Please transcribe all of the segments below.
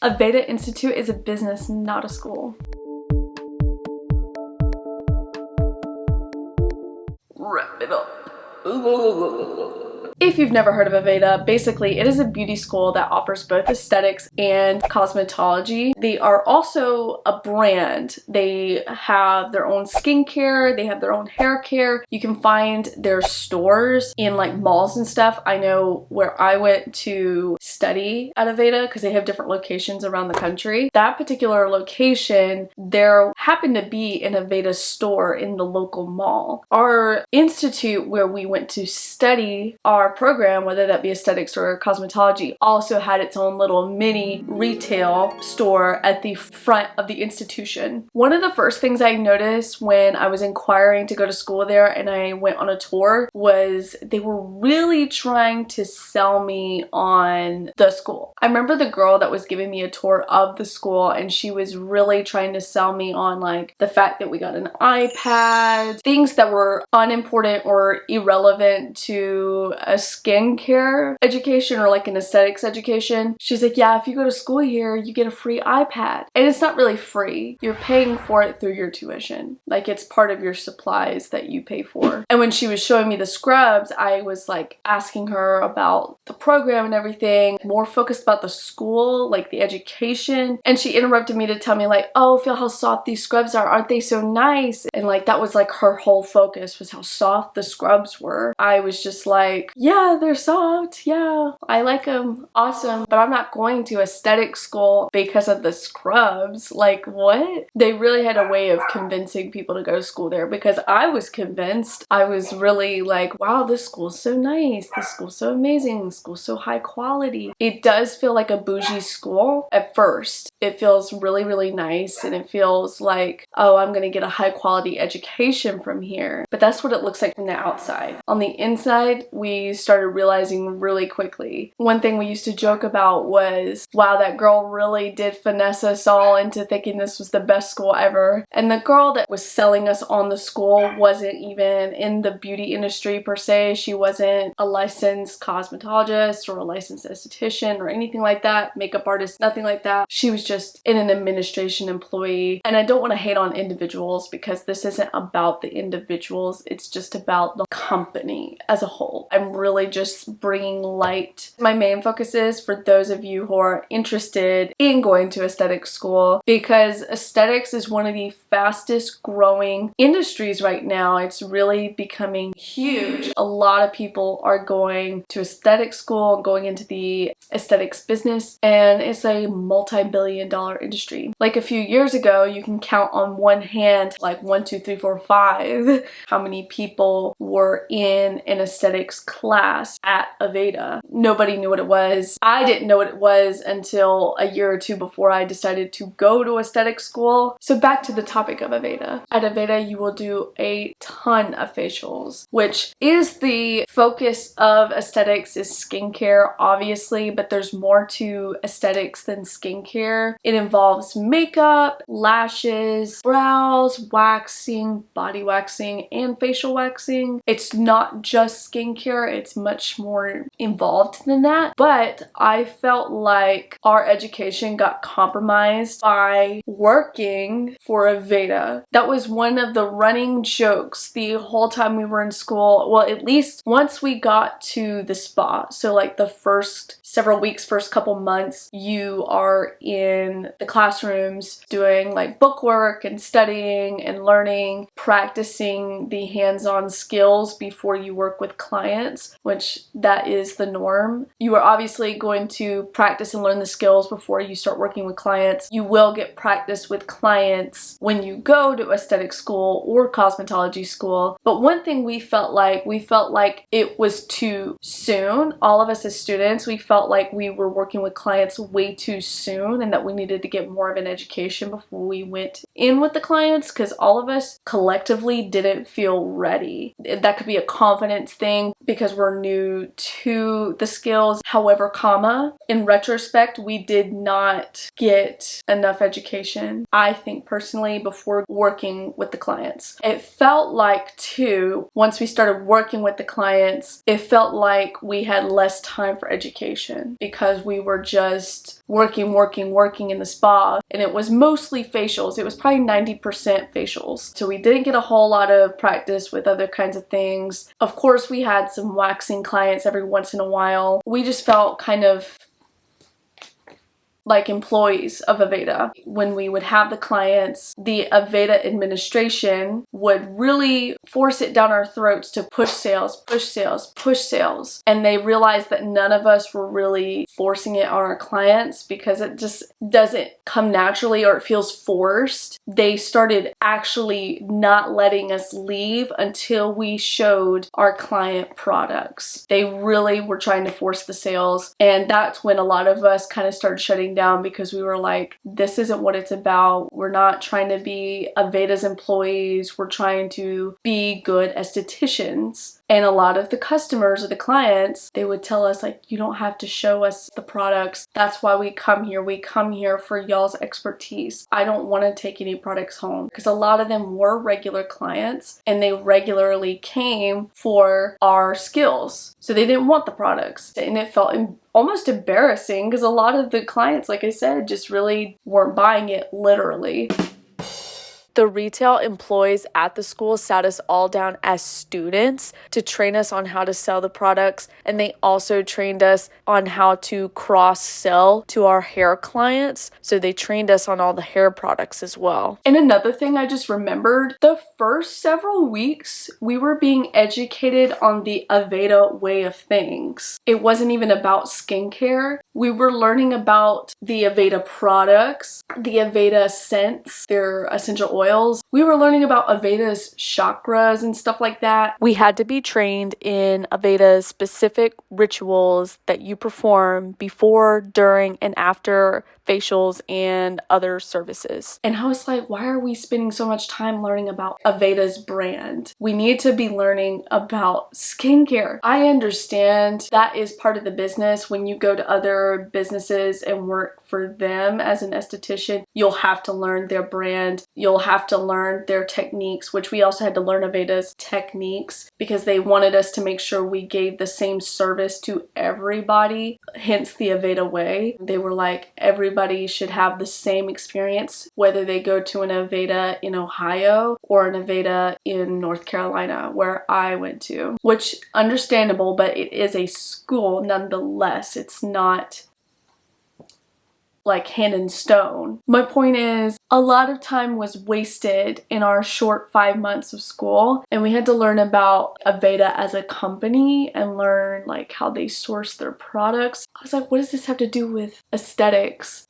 Aveda Institute is a business, not a school. Wrap it up. If you've never heard of Aveda, basically it is a beauty school that offers both aesthetics and cosmetology. They are also a brand. They have their own skincare, they have their own hair care. You can find their stores in like malls and stuff. I know where I went to study at Aveda because they have different locations around the country. That particular location, there happened to be an Aveda store in the local mall. Our institute where we went to study our program, whether that be aesthetics or cosmetology, also had its own little mini retail store at the front of the institution. One of the first things I noticed when I was inquiring to go to school there and I went on a tour was they were really trying to sell me on the school. I remember the girl that was giving me a tour of the school and she was really trying to sell me on like the fact that we got an iPad, things that were unimportant or irrelevant to a skincare education or like an aesthetics education. She's like, yeah, if you go to school here, you get a free iPad. And it's not really free. You're paying for it through your tuition. Like it's part of your supplies that you pay for. And when she was showing me the scrubs, I was like asking her about the program and everything, more focused about the school, like the education. And she interrupted me to tell me like, oh, feel how soft these scrubs are. Aren't they so nice? And like that was like her whole focus was how soft the scrubs were. I was just like, yeah, they're soft. Yeah, I like them. Awesome. But I'm not going to aesthetic school because of the scrubs. Like what? They really had a way of convincing people to go to school there because I was convinced. I was really like, wow, this school's so nice. This school's so amazing. This school's so high quality. It does feel like a bougie school at first. It feels really, really nice and it feels like, oh, I'm going to get a high quality education from here. But that's what it looks like from the outside. On the inside, we started realizing really quickly. One thing we used to joke about was, wow, that girl really did finesse us all into thinking this was the best school ever. And the girl that was selling us on the school wasn't even in the beauty industry per se. She wasn't a licensed cosmetologist or a licensed esthetician or anything like that, makeup artist, nothing like that. She was just in an administration employee. And I don't want to hate on individuals because this isn't about the individuals. It's just about the company as a whole. I'm really just bringing light. My main focus is for those of you who are interested in going to aesthetic school because aesthetics is one of the fastest growing industries right now. It's really becoming huge. A lot of people are going to aesthetic school and going into the aesthetics business and it's a multi-billion-dollar industry. Like a few years ago, you can count on one hand like 1, 2, 3, 4, 5 how many people were in an aesthetics class at Aveda. Nobody knew what it was. I didn't know what it was until a year or two before I decided to go to aesthetic school. So back to the topic of Aveda. At Aveda, you will do a ton of facials, which is the focus of aesthetics is skincare, obviously, but there's more to aesthetics than skincare. It involves makeup, lashes, brows, waxing, body waxing, and facial waxing. It's not just skincare, it's much more involved than that, but I felt like our education got compromised by working for Aveda. That was one of the running jokes the whole time we were in school. Well, at least once we got to the spa. So like the first several weeks, first couple months, you are in the classrooms doing like bookwork and studying and learning, practicing the hands-on skills before you work with clients, which that is the norm. You are obviously going to practice and learn the skills before you start working with clients. You will get practice with clients when you go to aesthetic school or cosmetology school. But one thing we felt like it was too soon. All of us as students, we felt like we were working with clients way too soon and that we needed to get more of an education before we went in with the clients because all of us collectively didn't feel ready. That could be a confidence thing because we're new to the skills. However, in retrospect, we did not get enough education, I think personally, before working with the clients. It felt like too, once we started working with the clients, it felt like we had less time for education because we were just working in the spa, and it was mostly facials. It was probably 90% facials. So we didn't get a whole lot of practice with other kinds of things. Of course, we had some waxing clients every once in a while. We just felt kind of like employees of Aveda. When we would have the clients, the Aveda administration would really force it down our throats to push sales, push sales, push sales. And they realized that none of us were really forcing it on our clients because it just doesn't come naturally, or it feels forced. They started actually not letting us leave until we showed our client products. They really were trying to force the sales, and that's when a lot of us kind of started shutting down, because we were like, this isn't what it's about. We're not trying to be Aveda's employees. We're trying to be good estheticians. And a lot of the customers or the clients, they would tell us, like, you don't have to show us the products. That's why we come here. We come here for y'all's expertise. I don't want to take any products home, because a lot of them were regular clients and they regularly came for our skills. So they didn't want the products, and it felt almost embarrassing because a lot of the clients, like I said, just really weren't buying it literally. The retail employees at the school sat us all down as students to train us on how to sell the products, and they also trained us on how to cross-sell to our hair clients. So they trained us on all the hair products as well. And another thing I just remembered, the first several weeks we were being educated on the Aveda way of things. It wasn't even about skincare. We were learning about the Aveda products, the Aveda scents, their essential oils. We were learning about Aveda's chakras and stuff like that. We had to be trained in Aveda's specific rituals that you perform before, during, and after facials and other services. And I was like, why are we spending so much time learning about Aveda's brand? We need to be learning about skincare. I understand that is part of the business. When you go to other businesses and work for them as an esthetician, you'll have to learn their brand. You'll have to learn their techniques, which we also had to learn Aveda's techniques because they wanted us to make sure we gave the same service to everybody, hence the Aveda way. They were like, everybody should have the same experience, whether they go to an Aveda in Ohio or an Aveda in North Carolina, where I went to, which understandable, but it is a school nonetheless. It's not like hand in stone. My point is, a lot of time was wasted in our short 5 months of school, and we had to learn about Aveda as a company and learn like how they source their products. I was like, what does this have to do with aesthetics?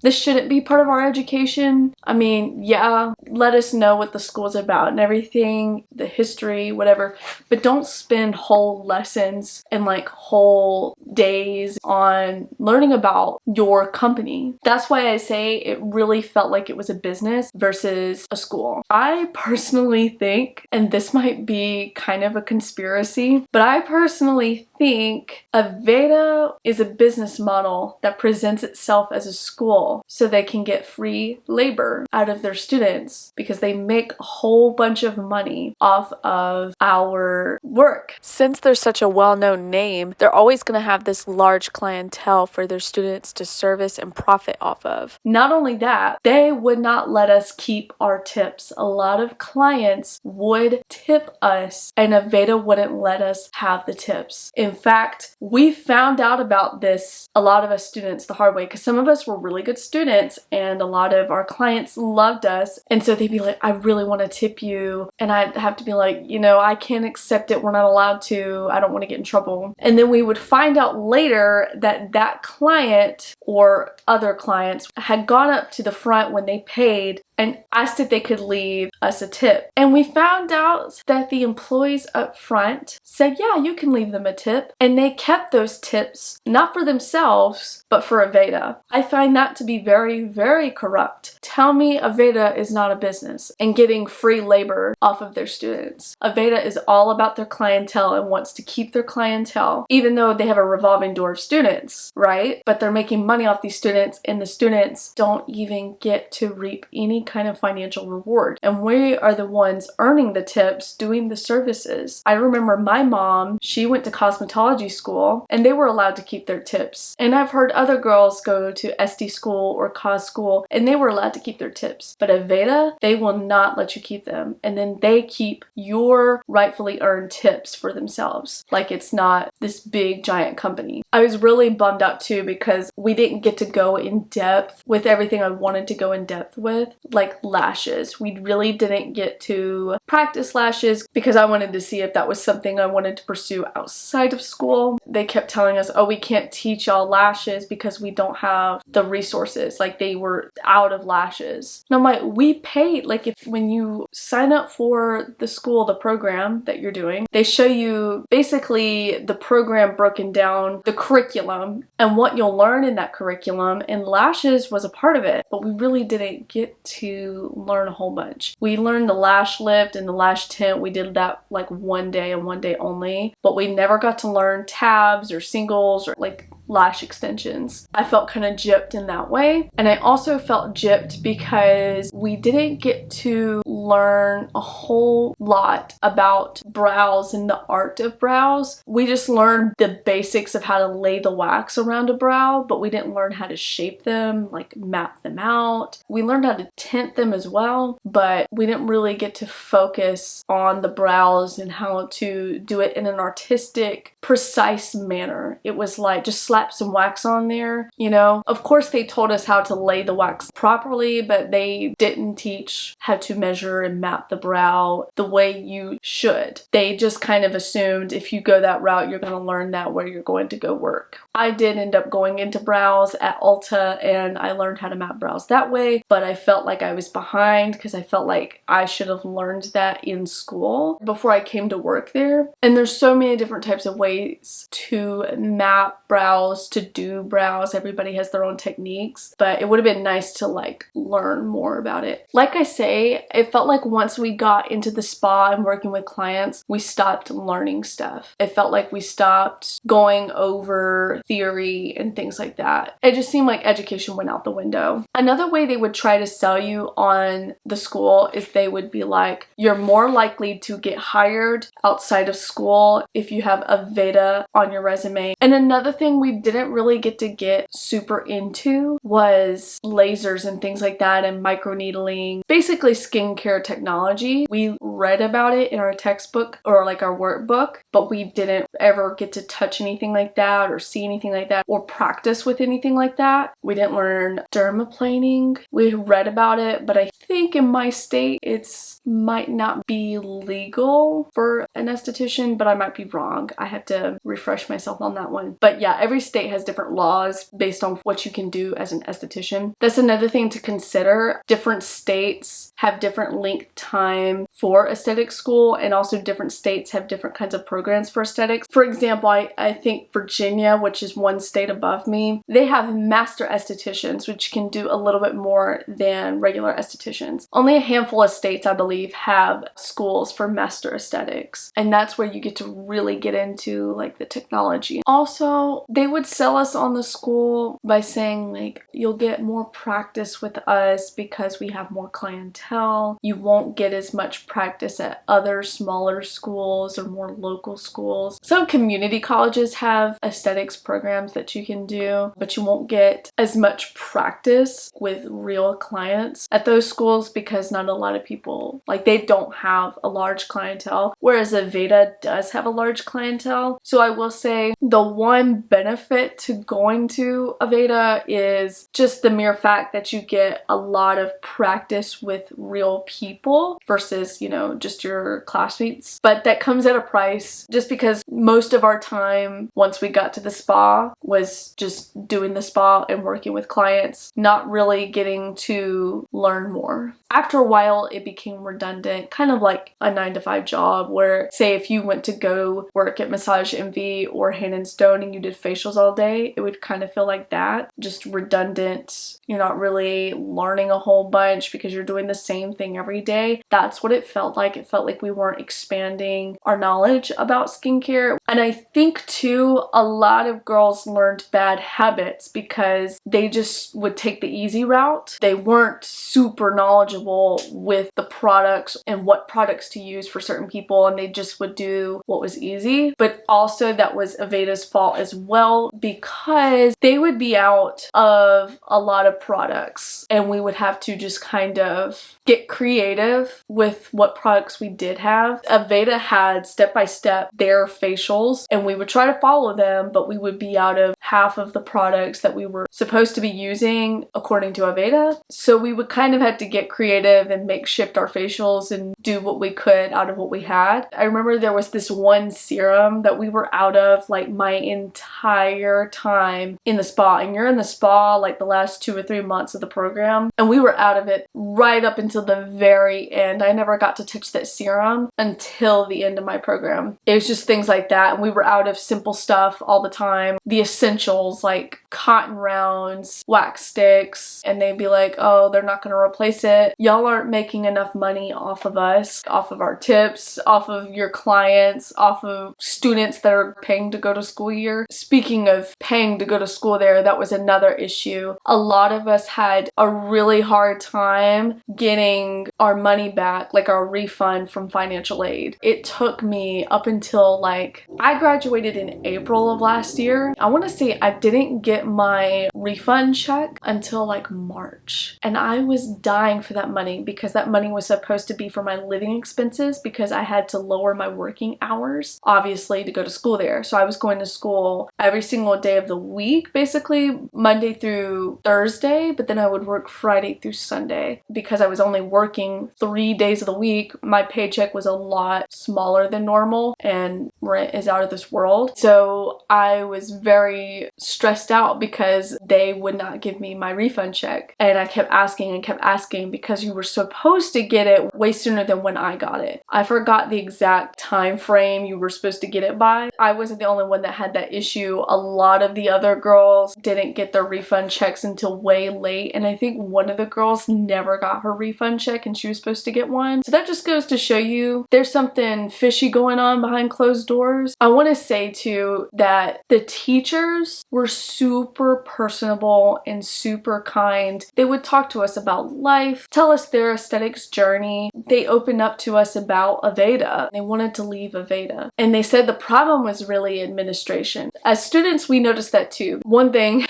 This shouldn't be part of our education. I mean, yeah, let us know what the school's about and everything, the history, whatever, but don't spend whole lessons and like whole days on learning about your company. That's why I say it really felt like it was a business versus a school. I personally think, and this might be kind of a conspiracy, but I personally think Aveda is a business model that presents itself as a school so they can get free labor out of their students, because they make a whole bunch of money off of our work. Since they're such a well-known name, they're always going to have this large clientele for their students to service and profit off of. Not only that, they would not let us keep our tips. A lot of clients would tip us, and Aveda wouldn't let us have the tips. In fact, we found out about this, a lot of us students, the hard way, because some of us were really good students and a lot of our clients loved us, and so they'd be like, I really want to tip you, and I'd have to be like, I can't accept it, we're not allowed to, I don't want to get in trouble. And then we would find out later that that client or other clients had gone up to the front when they paid and asked if they could leave us a tip. And we found out that the employees up front said, yeah, you can leave them a tip. And they kept those tips, not for themselves, but for Aveda. I find that to be very, very corrupt. Tell me Aveda is not a business and getting free labor off of their students. Aveda is all about their clientele and wants to keep their clientele, even though they have a revolving door of students, right? But they're making money off these students, and the students don't even get to reap any kind of financial reward. And we are the ones earning the tips, doing the services. I remember my mom, she went to cosmetology school and they were allowed to keep their tips. And I've heard other girls go to SD school or cos school and they were allowed to keep their tips. But at Veda, they will not let you keep them. And then they keep your rightfully earned tips for themselves. Like it's not this big giant company. I was really bummed out too because we didn't get to go in depth with everything I wanted to go in depth with, like lashes. We really didn't get to practice lashes because I wanted to see if that was something I wanted to pursue outside of school. They kept telling us, oh, we can't teach y'all lashes because we don't have the resources. Like they were out of lashes. And I'm like, we paid. Like if when you sign up for the school, the program that you're doing, they show you basically the program broken down, the curriculum, and what you'll learn in that curriculum. And lashes was a part of it, but we really didn't get to learn a whole bunch. We learned the lash lift and the lash tint. We did that like one day and one day only, but we never got to learn tabs or singles or like lash extensions. I felt kind of gypped in that way. And I also felt gypped because we didn't get to learn a whole lot about brows and the art of brows. We just learned the basics of how to lay the wax around a brow, but we didn't learn how to shape them, like map them out. We learned how to tint them as well, but we didn't really get to focus on the brows and how to do it in an artistic, precise manner. It was like just slap some wax on there, you know. Of course they told us how to lay the wax properly, but they didn't teach how to measure and map the brow the way you should. They just kind of assumed if you go that route, you're going to learn that where you're going to go work. I did end up going into brows at Ulta and I learned how to map brows that way, but I felt like I was behind because I felt like I should have learned that in school before I came to work there. And there's so many different types of ways to map brows, to do brows. Everybody has their own techniques, but it would have been nice to like learn more about it. Like I say, it felt like once we got into the spa and working with clients, we stopped learning stuff. It felt like we stopped going over theory and things like that. It just seemed like education went out the window. Another way they would try to sell you on the school is they would be like, you're more likely to get hired outside of school if you have a Veda on your resume. And another thing we didn't really get to get super into was lasers and things like that and microneedling, basically skincare technology. We read about it in our textbook or like our workbook, but we didn't ever get to touch anything like that or see anything like that or practice with anything like that. We didn't learn dermaplaning. We read about it, but I think in my state it's might not be legal for an esthetician, but I might be wrong. I have to refresh myself on that one. But yeah, every state has different laws based on what you can do as an esthetician. That's another thing to consider. Different states have different length time for aesthetic school, and also different states have different kinds of programs for aesthetics. For example, I think Virginia, which is one state above me, they have master estheticians, which can do a little bit more than regular estheticians. Only a handful of states, I believe, have schools for master aesthetics, and that's where you get to really get into like the technology. Also, they would sell us on the school by saying like, you'll get more practice with us because we have more clientele. You won't get as much practice at other smaller schools or more local schools. Some community colleges have aesthetics programs that you can do, but you won't get as much practice with real clients at those schools because not a lot of people, like they don't have a large clientele, whereas Aveda does have a large clientele. So I will say the one benefit to going to Aveda is just the mere fact that you get a lot of practice with real people versus, you know, just your classmates. But that comes at a price just because most of our time once we got to the spa was just doing the spa and working with clients, not really getting to learn more. After a while, it became redundant, kind of like a 9-to-5 job where, say, if you went to go work at Massage Envy or Hand and Stone and you did facials all day, it would kind of feel like that. Just redundant. You're not really learning a whole bunch because you're doing the same thing every day. That's what it it felt like. It felt like we weren't expanding our knowledge about skincare. And I think too, a lot of girls learned bad habits because they just would take the easy route. They weren't super knowledgeable with the products and what products to use for certain people, and they just would do what was easy. But also that was Aveda's fault as well, because they would be out of a lot of products and we would have to just kind of get creative with what products we did have. Aveda had step-by-step their facials and we would try to follow them, but we would be out of half of the products that we were supposed to be using according to Aveda. So we would kind of have to get creative and makeshift our facials and do what we could out of what we had. I remember there was this one serum that we were out of like my entire time in the spa, and you're in the spa like the last 2 or 3 months of the program, and we were out of it right up until the very end. I never got to touch that serum until the end of my program. It was just things like that, and we were out of simple stuff all the time. The essentials like cotton rounds, wax sticks, and they'd be like, oh, they're not going to replace it. Y'all aren't making enough money off of us, off of our tips, off of your clients, off of students that are paying to go to school here. Speaking of paying to go to school there, that was another issue. A lot of us had a really hard time getting our money back, like our refund from financial aid. It took me up until like, I graduated in April of last year. I want to say I didn't get my refund check until like March. And I was dying for that money because that money was supposed to be for my living expenses because I had to lower my working hours, obviously, to go to school there. So I was going to school every single day of the week, basically Monday through Thursday, but then I would work Friday through Sunday. Because I was only working 3 days of the week, my paycheck was a lot smaller than normal and rent is out of this world. So I was very stressed out because they would not give me my refund check. And I kept asking and kept asking because you were supposed to get it way sooner than when I got it. I forgot the exact time frame you were supposed to get it by. I wasn't the only one that had that issue. A lot of the other girls didn't get their refund checks until way late, and I think one of the girls never got her refund check and she was supposed to get one. So that just goes to show you there's something fishy going on behind closed doors. I want to say too that the teachers were super personable and super kind. They would talk to us about life, tell us their aesthetics journey. They opened up to us about Aveda. They wanted to leave Aveda. And they said the problem was really administration. As students, we noticed that too. One thing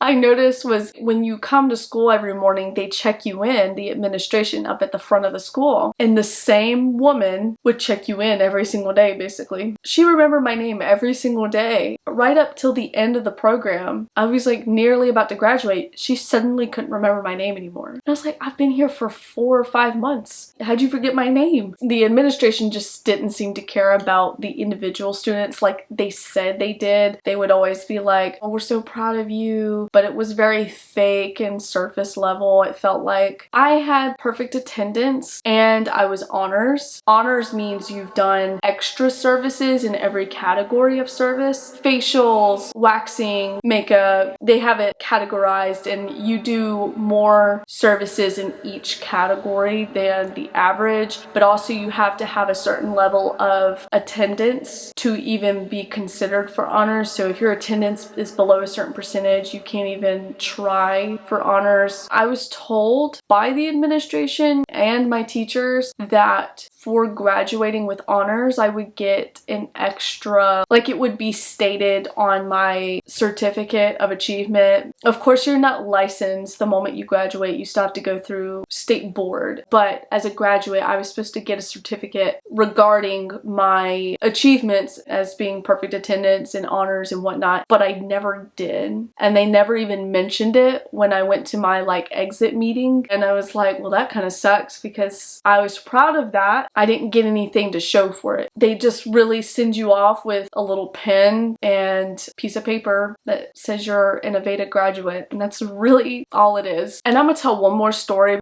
I noticed was when you come to school every morning, they check you in, the administration up at the front of the school. And the same woman would check you in every single day, basically. She remembered my name every single day, right up till the end of the program. I was like nearly about to graduate. She suddenly couldn't remember my name anymore. And I was like, I've been here for 4 or 5 months. How'd you forget my name? The administration just didn't seem to care about the individual students like they said they did. They would always be like, oh, we're so proud of you. But it was very fake and surface level. It felt like I had perfect attendance and I was honors. Honors means you've done extra services in every category of service. Facials, waxing, makeup, they have it categorized and you do more services in each category than the average, but also you have to have a certain level of attendance to even be considered for honors. So if your attendance is below a certain percentage, you can't even try for honors. I was told by the administration and my teachers that for graduating with honors, I would get an extra, like it would be stated on my certificate of achievement. Of course, you're not licensed the moment you graduate. You still have to go through state board. But as a graduate, I was supposed to get a certificate regarding my achievements as being perfect attendance and honors and whatnot, but I never did. And they never even mentioned it when I went to my like exit meeting. And I was like, well, that kind of sucks because I was proud of that. I didn't get anything to show for it. They just really send you off with a little pen and piece of paper that says you're an Aveda graduate, and that's really all it is. And I'm gonna tell one more story.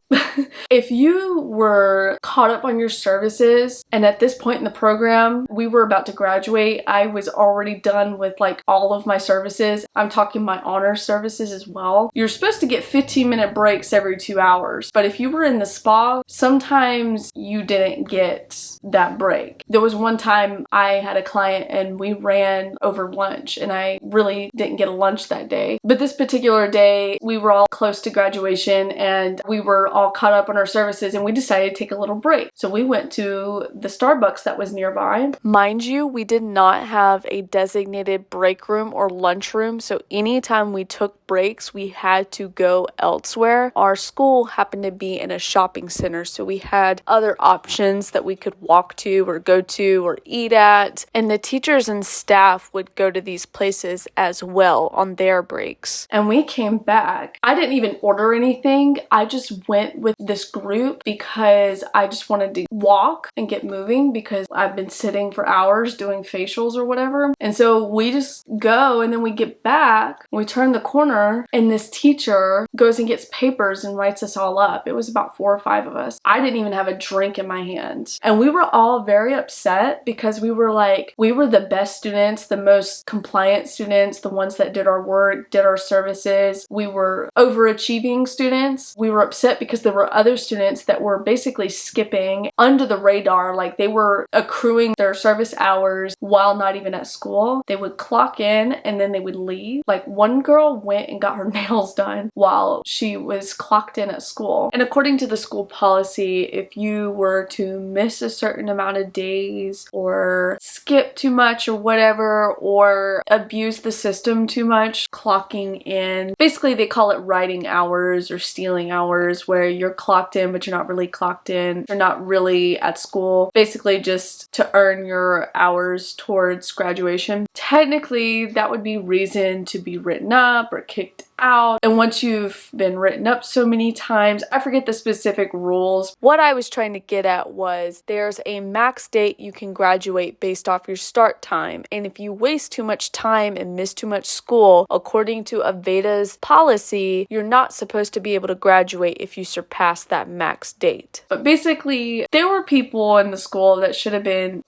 If you were caught up on your services and at this point in the program, we were about to graduate, I was already done with like all of my services. I'm talking my honors services as well. You're supposed to get 15-minute breaks every 2 hours, but if you were in the spa walk, sometimes you didn't get that break. There was one time I had a client and we ran over lunch and I really didn't get a lunch that day. But this particular day, we were all close to graduation and we were all caught up on our services and we decided to take a little break. So we went to the Starbucks that was nearby. Mind you, we did not have a designated break room or lunch room, so anytime we took breaks, we had to go elsewhere. Our school happened to be in a shopping center, so we had other options that we could walk to or go to or eat at, and the teachers and staff would go to these places as well on their breaks. And we came back. I didn't even order anything. I just went with this group because I just wanted to walk and get moving because I've been sitting for hours doing facials or whatever. And so we just go and then we get back, we turn the corner and this teacher goes and gets papers and writes us all up. It was about 4 or 5 of us. I didn't even have a drink in my hand. And we were all very upset because we were the best students, the most compliant students, the ones that did our work, did our services. We were overachieving students. We were upset because there were other students that were basically skipping under the radar, like they were accruing their service hours while not even at school. They would clock in and then they would leave. Like one girl went and got her nails done while she was clocked in at school. And according to the school policy, if you were to miss a certain amount of days or skip too much or whatever, or abuse the system too much, clocking in, basically they call it writing hours or stealing hours, where you're clocked in but you're not really clocked in, you're not really at school, basically just to earn your hours towards graduation. Technically, that would be reason to be written up or kicked out. And once you've been written up so many times, I forget the specific rules. What I was trying to get at was there's a max date you can graduate based off your start time. And if you waste too much time and miss too much school, according to Aveda's policy, you're not supposed to be able to graduate if you surpass that max date. But basically, there were people in the school that should have been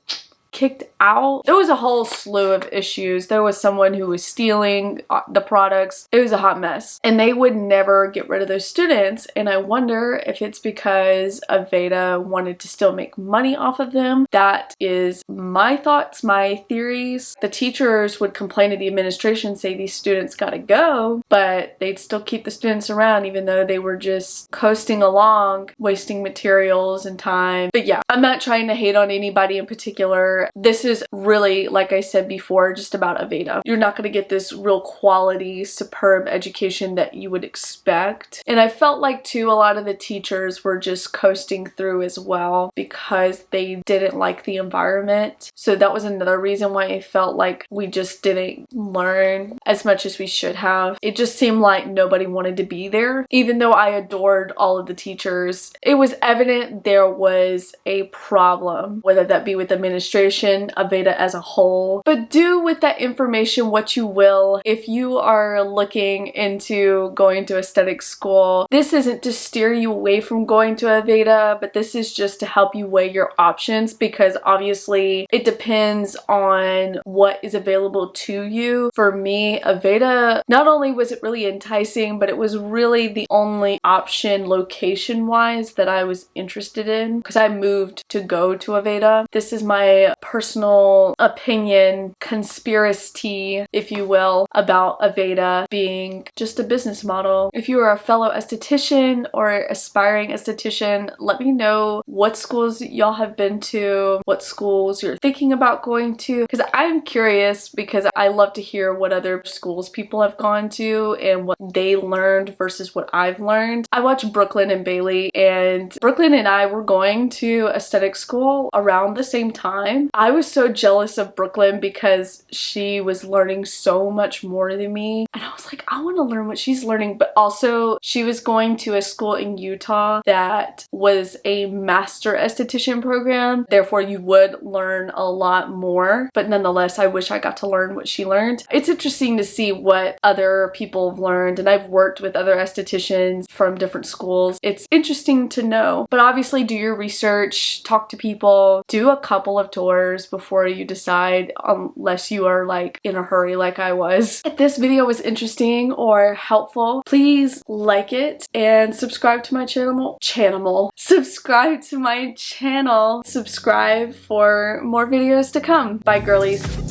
kicked out. There was a whole slew of issues. There was someone who was stealing the products. It was a hot mess. And they would never get rid of those students. And I wonder if it's because Aveda wanted to still make money off of them. That is my thoughts, my theories. The teachers would complain to the administration, say these students gotta go, but they'd still keep the students around even though they were just coasting along, wasting materials and time. But yeah, I'm not trying to hate on anybody in particular. This is really, like I said before, just about Aveda. You're not going to get this real quality, superb education that you would expect. And I felt like too, a lot of the teachers were just coasting through as well because they didn't like the environment. So that was another reason why I felt like we just didn't learn as much as we should have. It just seemed like nobody wanted to be there. Even though I adored all of the teachers, it was evident there was a problem, whether that be with administration, Aveda as a whole. But do with that information what you will. If you are looking into going to aesthetic school, this isn't to steer you away from going to Aveda, but this is just to help you weigh your options, because obviously it depends on what is available to you. For me, Aveda, not only was it really enticing, but it was really the only option location-wise that I was interested in, because I moved to go to Aveda. This is my personal opinion, conspiracy, if you will, about Aveda being just a business model. If you are a fellow esthetician or aspiring esthetician, let me know what schools y'all have been to, what schools you're thinking about going to, because I'm curious, because I love to hear what other schools people have gone to and what they learned versus what I've learned. I watch Brooklyn and Bailey, and Brooklyn and I were going to aesthetic school around the same time. I was so jealous of Brooklyn because she was learning so much more than me. And I was like, I want to learn what she's learning. But also, she was going to a school in Utah that was a master esthetician program. Therefore, you would learn a lot more. But nonetheless, I wish I got to learn what she learned. It's interesting to see what other people have learned. And I've worked with other estheticians from different schools. It's interesting to know. But obviously, do your research, talk to people, do a couple of tours. hours before you decide, unless you are like in a hurry like I was. If this video was interesting or helpful, please like it and subscribe to my channel. Subscribe to my channel. Subscribe for more videos to come. Bye, girlies.